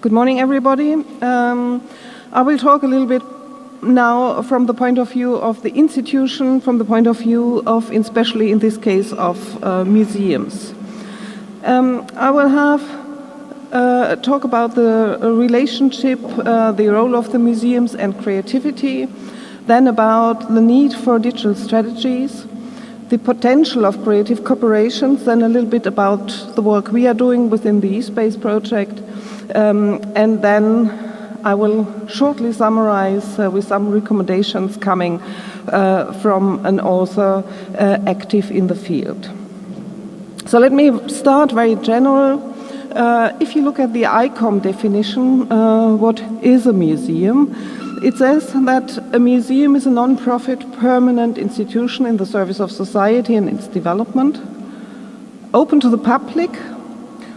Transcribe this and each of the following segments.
Good morning, everybody. I will talk a little bit now from the point of view of the institution, from the point of view of, especially in this case, of museums. I will have talk about the relationship, the role of the museums and creativity, then about the need for digital strategies, the potential of creative cooperations, then a little bit about the work we are doing within the eSpace project, and then I will shortly summarize with some recommendations coming from an author active in the field. So let me start very general. If you look at the ICOM definition, what is a museum? It says that a museum is a non-profit permanent institution in the service of society and its development, open to the public,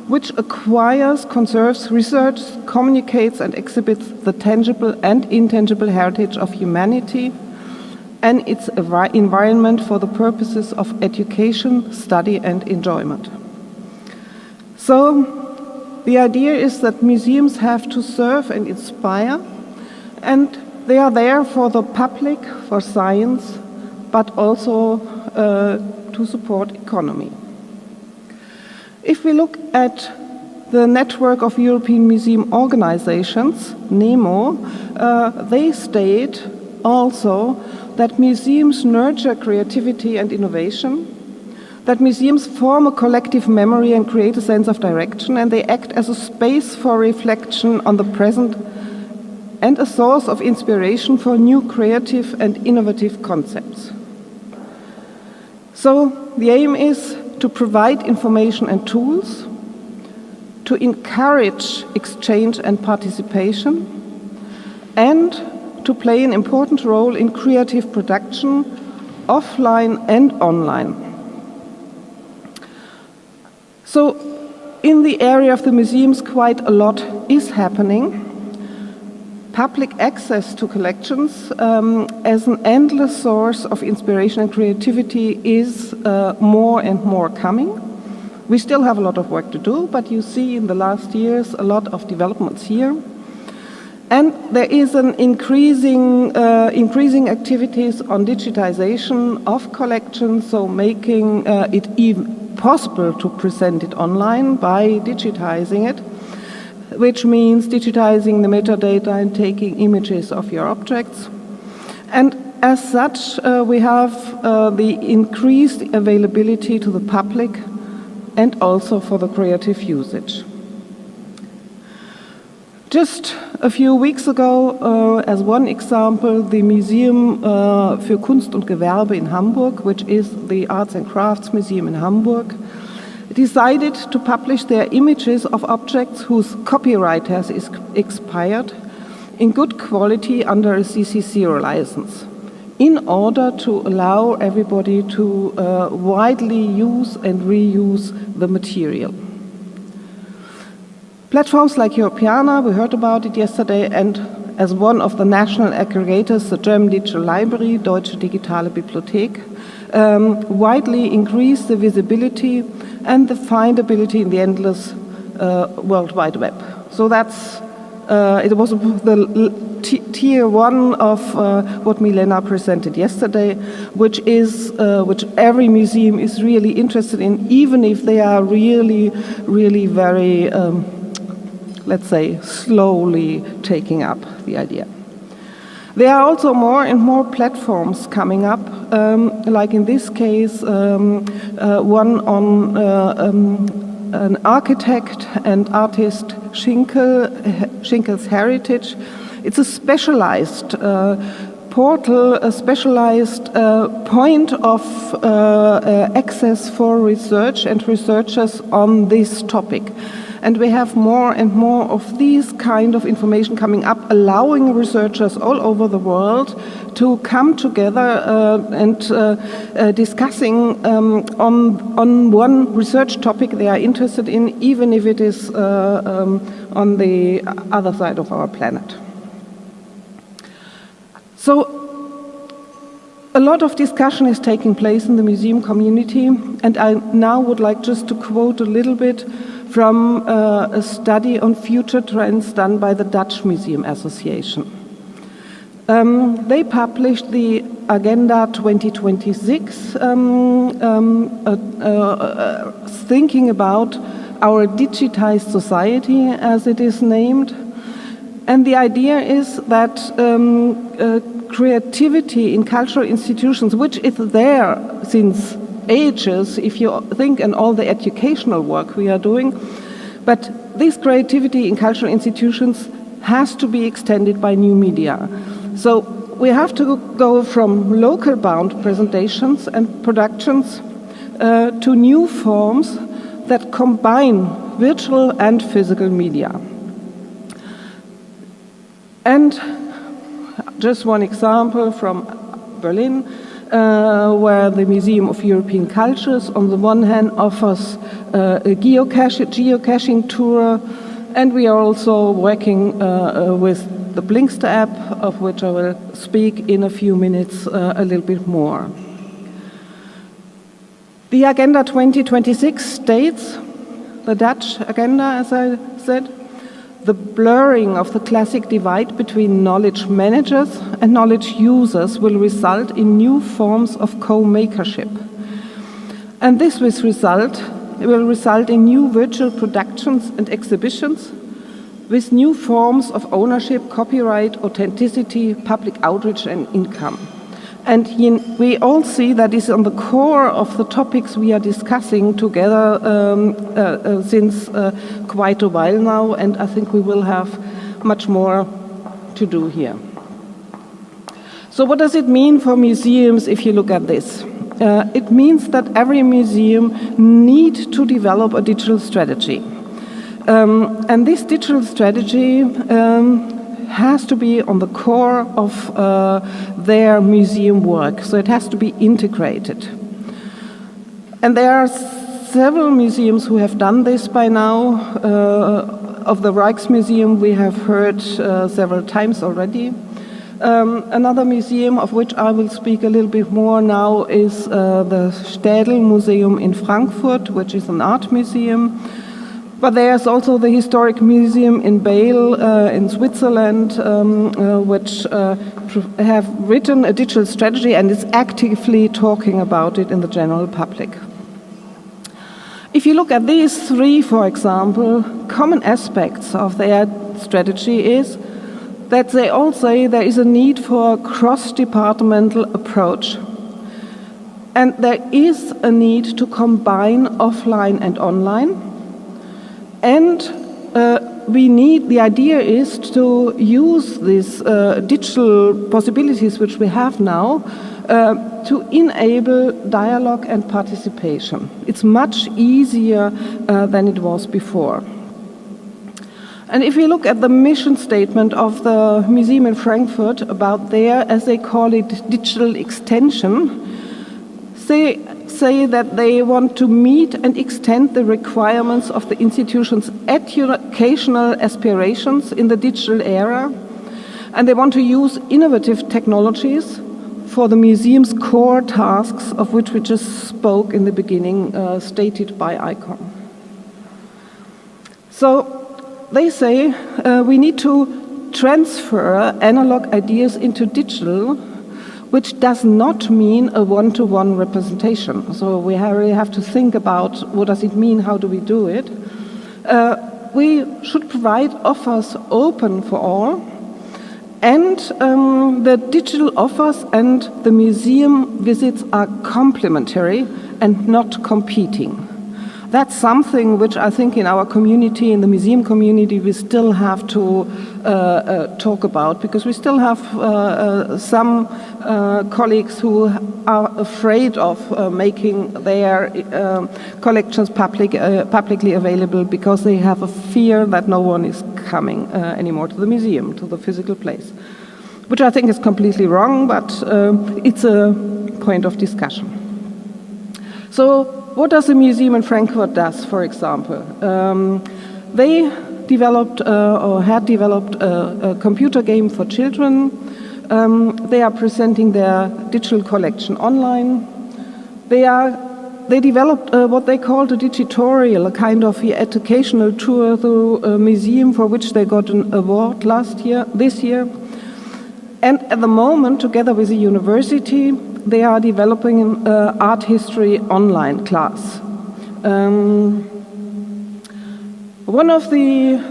which acquires, conserves, researches, communicates and exhibits the tangible and intangible heritage of humanity and its environment for the purposes of education, study and enjoyment. So the idea is that museums have to serve and inspire, and they are there for the public, for science, but also to support economy. If we look at the network of European museum organizations, NEMO, they state also that museums nurture creativity and innovation, that museums form a collective memory and create a sense of direction, and they act as a space for reflection on the present and a source of inspiration for new creative and innovative concepts. So the aim is to provide information and tools, to encourage exchange and participation, and to play an important role in creative production, offline and online. So in the area of the museums, quite a lot is happening. Public access to collections as an endless source of inspiration and creativity is more and more coming. We still have a lot of work to do, but you see in the last years a lot of developments here. And there is an increasing activities on digitization of collections, so making it even possible to present it online by digitizing it, which means digitizing the metadata and taking images of your objects. And as such, we have the increased availability to the public and also for the creative usage. Just a few weeks ago, as one example, the Museum für Kunst und Gewerbe in Hamburg, which is the Arts and Crafts Museum in Hamburg, decided to publish their images of objects whose copyright has expired in good quality under a CC0 license, in order to allow everybody to widely use and reuse the material. Platforms like Europeana, we heard about it yesterday, and as one of the national aggregators, the German Digital Library, Deutsche Digitale Bibliothek, widely increase the visibility and the findability in the endless World Wide Web. So that's, it was the tier one of what Milena presented yesterday, which every museum is really interested in, even if they are really very, let's say, slowly taking up the idea. There are also more and more platforms coming up, like in this case, one on an architect and artist Schinkel's heritage. It's a specialized portal, a specialized point of access for research and researchers on this topic. And we have more and more of these kind of information coming up, allowing researchers all over the world to come together and discussing on one research topic they are interested in, even if it is on the other side of our planet. So A lot of discussion is taking place in the museum community, and I now would like just to quote a little bit from a study on future trends done by the Dutch Museum Association. They published the Agenda 2026, thinking about our digitized society, as it is named. And the idea is that creativity in cultural institutions, which is there since ages, if you think in all the educational work we are doing, but this creativity in cultural institutions has to be extended by new media. So we have to go from local bound presentations and productions to new forms that combine virtual and physical media. And just one example from Berlin, where the Museum of European Cultures on the one hand offers a geocaching tour, and we are also working with the Blinkster app, of which I will speak in a few minutes a little bit more. The Agenda 2026 states, the Dutch agenda, as I said, the blurring of the classic divide between knowledge managers and knowledge users will result in new forms of co-makership. And this will result in new virtual productions and exhibitions with new forms of ownership, copyright, authenticity, public outreach and income. And we all see that is on the core of the topics we are discussing together since quite a while now, and I think we will have much more to do here. So what does it mean for museums if you look at this? It means that every museum needs to develop a digital strategy. And this digital strategy has to be on the core of their museum work, so it has to be integrated. And there are several museums who have done this by now. Of the Rijksmuseum we have heard several times already. Another museum of which I will speak a little bit more now is the Städel Museum in Frankfurt, which is an art museum. But there's also the Historic Museum in Bale in Switzerland, which have written a digital strategy and is actively talking about it in the general public. If you look at these three, for example, common aspects of their strategy is that they all say there is a need for a cross-departmental approach. And there is a need to combine offline and online. And the idea is to use these digital possibilities which we have now to enable dialogue and participation. It's much easier than it was before. And if we look at the mission statement of the museum in Frankfurt about their, as they call it, digital extension, they say that they want to meet and extend the requirements of the institution's educational aspirations in the digital era, and they want to use innovative technologies for the museum's core tasks, of which we just spoke in the beginning, stated by ICOM. So they say we need to transfer analog ideas into digital, which does not mean a one-to-one representation. So we really have to think about what does it mean, how do we do it. We should provide offers open for all, and the digital offers and the museum visits are complementary and not competing. That's something which I think in our community, in the museum community, we still have to talk about, because we still have some colleagues who are afraid of making their collections publicly available, because they have a fear that no one is coming anymore to the museum, to the physical place, which I think is completely wrong, but it's a point of discussion. So what does the museum in Frankfurt does, for example? They developed or had developed a computer game for children They are presenting their digital collection online. They developed what they called a digitorial, a kind of educational tour through a museum for which they got an award this year. And at the moment, together with the university, they are developing an art history online class.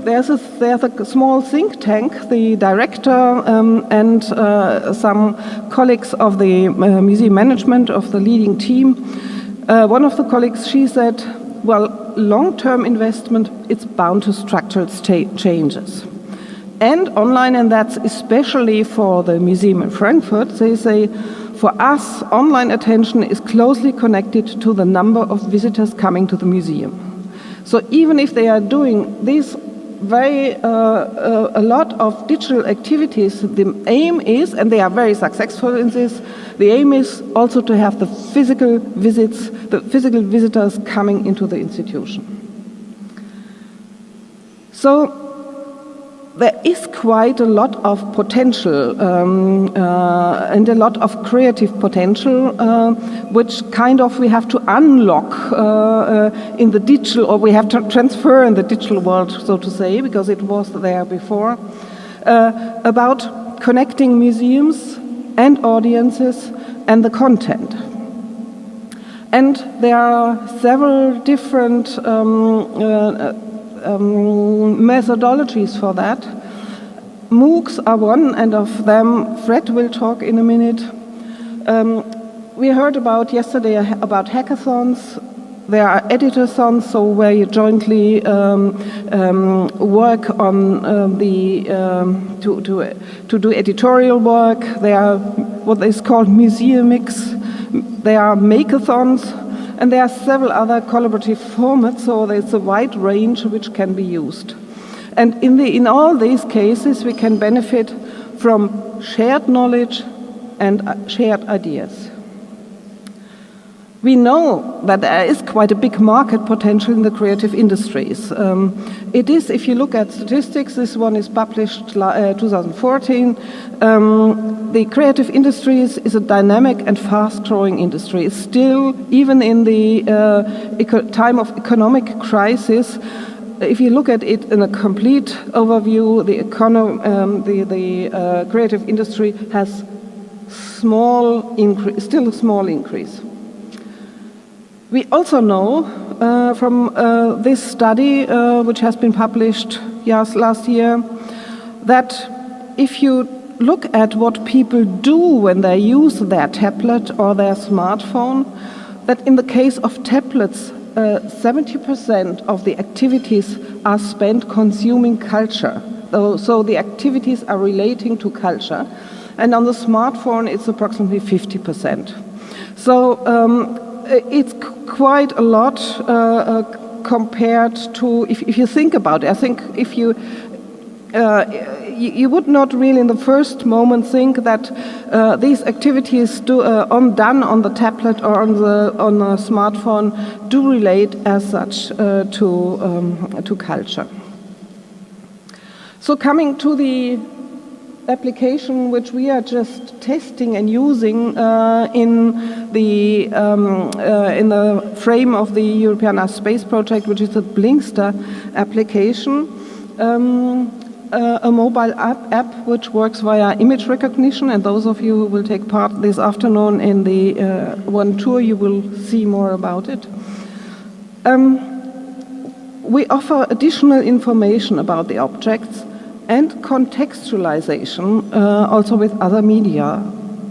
There's a small think tank, the director and some colleagues of the museum management of the leading team. One of the colleagues, she said, well, long-term investment, it's bound to structural changes. And online, and that's especially for the museum in Frankfurt, they say, for us, online attention is closely connected to the number of visitors coming to the museum. So even if they are doing these a lot of digital activities, the aim is, and they are very successful in this, the aim is also to have the physical visitors coming into the institution. So there is quite a lot of potential and a lot of creative potential, which kind of we have to unlock in the digital, or we have to transfer in the digital world, so to say, because it was there before, about connecting museums and audiences and the content. And there are several different methodologies for that. MOOCs are one, and of them Fred will talk in a minute. We heard about yesterday about hackathons. There are editathons, so where you jointly work on to do editorial work. There are what is called museumix. There are makeathons. And there are several other collaborative formats, so there's a wide range which can be used. And in all these cases, we can benefit from shared knowledge and shared ideas. We know that there is quite a big market potential in the creative industries. It is, if you look at statistics, this one is published 2014, the creative industries is a dynamic and fast-growing industry. It's still, even in the time of economic crisis, if you look at it in a complete overview, the creative industry has still a small increase. We also know from this study, which has been published last year, that if you look at what people do when they use their tablet or their smartphone, that in the case of tablets, 70% of the activities are spent consuming culture. So the activities are relating to culture. And on the smartphone, it's approximately 50%. So it's quite a lot compared to, if you think about it, I think if you would not really in the first moment think that these activities done on the tablet or on a smartphone do relate as such to culture. So coming to the application which we are just testing and using in the frame of the Europeana space project, which is the Blinkster application, a mobile app which works via image recognition, and those of you who will take part this afternoon in the one tour, you will see more about it. We offer additional information about the objects and contextualization, also with other media,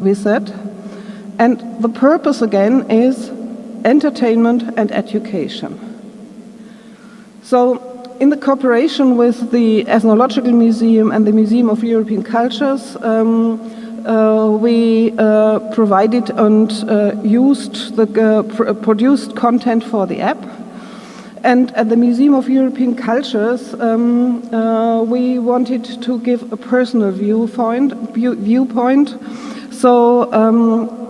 we said. And the purpose again is entertainment and education. So in the cooperation with the Ethnological Museum and the Museum of European Cultures, we provided and used the produced content for the app. And at the Museum of European Cultures, we wanted to give a personal viewpoint. So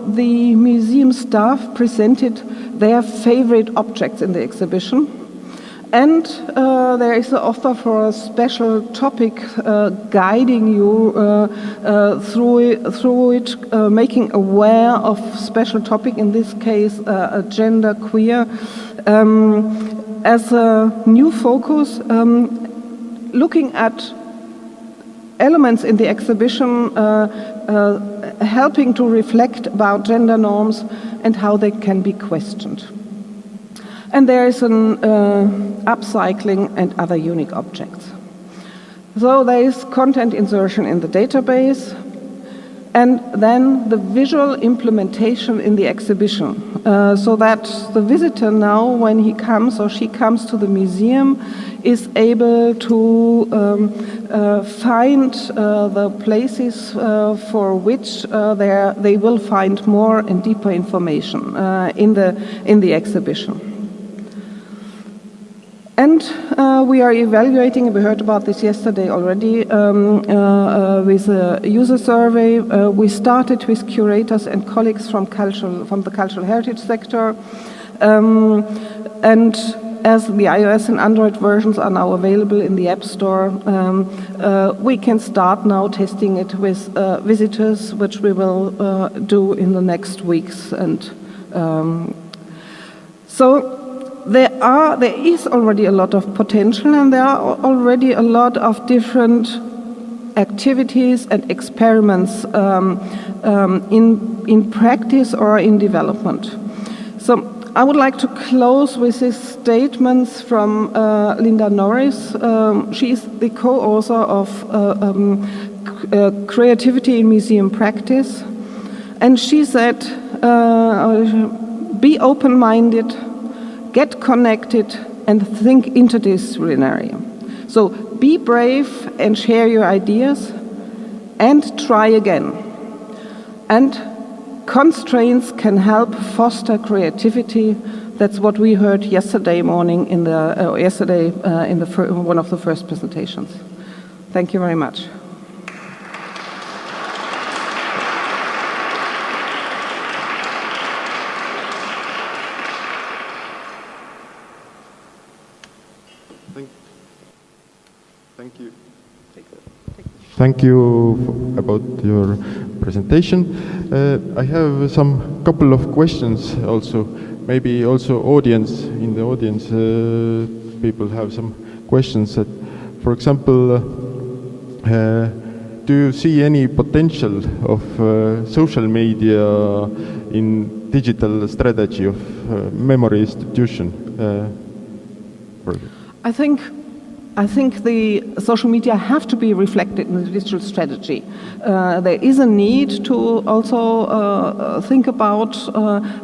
the museum staff presented their favorite objects in the exhibition. And there is an offer for a special topic guiding you through it, making aware of special topic, in this case gender queer, as a new focus, looking at elements in the exhibition helping to reflect about gender norms and how they can be questioned. And there is an upcycling and other unique objects. So there is content insertion in the database, and then the visual implementation in the exhibition, so that the visitor now, when he comes or she comes to the museum, is able to find the places for which they will find more and deeper information in the exhibition. And we are evaluating, we heard about this yesterday already, with a user survey. We started with curators and colleagues from the cultural heritage sector. And as the iOS and Android versions are now available in the App Store, we can start now testing it with visitors, which we will do in the next weeks. And so there is already a lot of potential, and there are already a lot of different activities and experiments in practice or in development. So I would like to close with these statements from Linda Norris. She is the co-author of Creativity in Museum Practice, and she said, be open-minded, get connected, and think interdisciplinary. So be brave and share your ideas, and try again. And constraints can help foster creativity. That's what we heard yesterday morning in one of the first presentations. Thank you very much. Thank you. Thank you about your presentation. I have some couple of questions also. Maybe also in the audience, people have some questions. For example, do you see any potential of social media in digital strategy of memory institution? I think the social media have to be reflected in the digital strategy. There is a need to also think about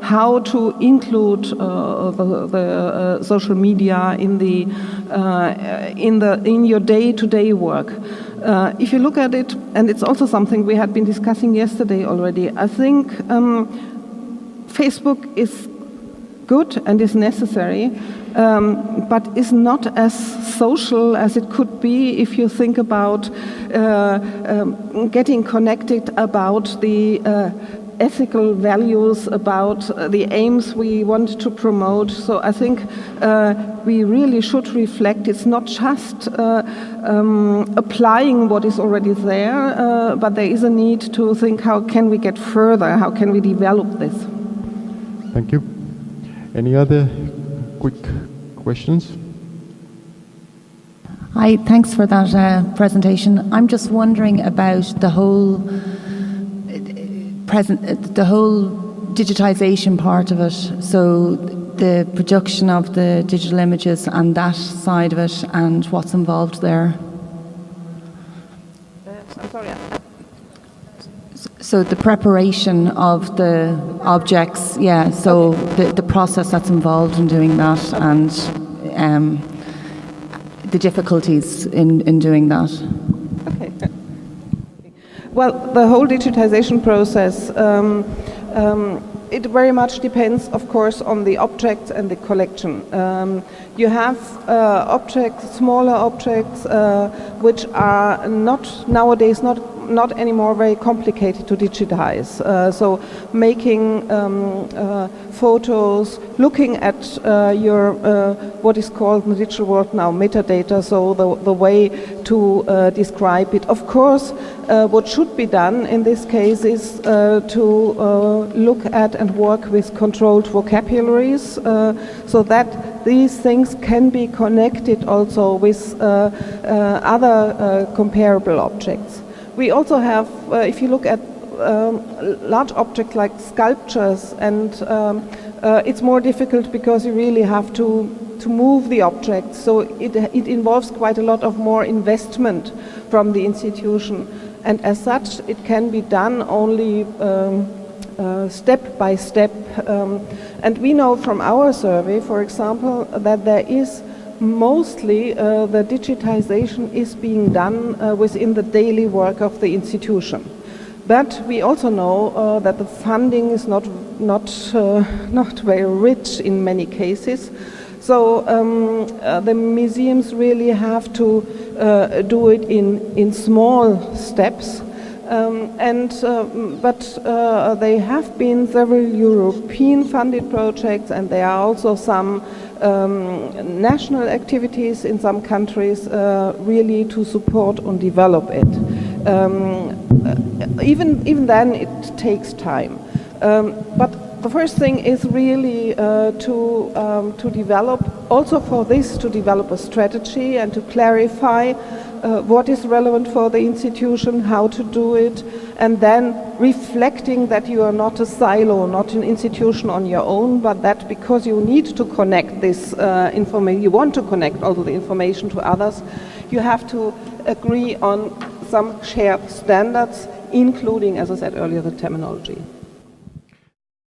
how to include the social media in your day-to-day work. If you look at it, and it's also something we had been discussing yesterday already, I think Facebook is good and is necessary, but is not as social as it could be if you think about getting connected about the ethical values, about the aims we want to promote. So I think we really should reflect. It's not just applying what is already there, but there is a need to think, how can we get further? How can we develop this? Thank you. Any other quick questions? Hi, thanks for that presentation. I'm just wondering about the whole digitization part of it. So the production of the digital images and that side of it, and what's involved there. I'm sorry. So the preparation of the objects, yeah, so okay. the process that's involved in doing that, and the difficulties in doing that. Okay. Well, the whole digitization process, it very much depends, of course, on the objects and the collection. You have objects, smaller objects, which are nowadays not not anymore very complicated to digitize. So making photos, looking at your what is called in the digital world now metadata, so the way to describe it. Of course, what should be done in this case is to look at and work with controlled vocabularies, so that these things can be connected also with other comparable objects. We also have, if you look at large objects like sculptures, and it's more difficult because you really have to move the object, so it involves quite a lot of more investment from the institution, and as such it can be done only step by step. And we know from our survey, for example, that there is mostly the digitization is being done within the daily work of the institution. But we also know that the funding is not very rich in many cases. So the museums really have to do it in small steps. But there have been several European funded projects, and there are also some national activities in some countries really to support and develop it. Even then it takes time. But the first thing is really to develop, also for this, to develop a strategy and to clarify what is relevant for the institution, how to do it, and then reflecting that you are not a silo, not an institution on your own, but that because you need to connect this information, you want to connect also the information to others, you have to agree on some shared standards, including, as I said earlier, the terminology.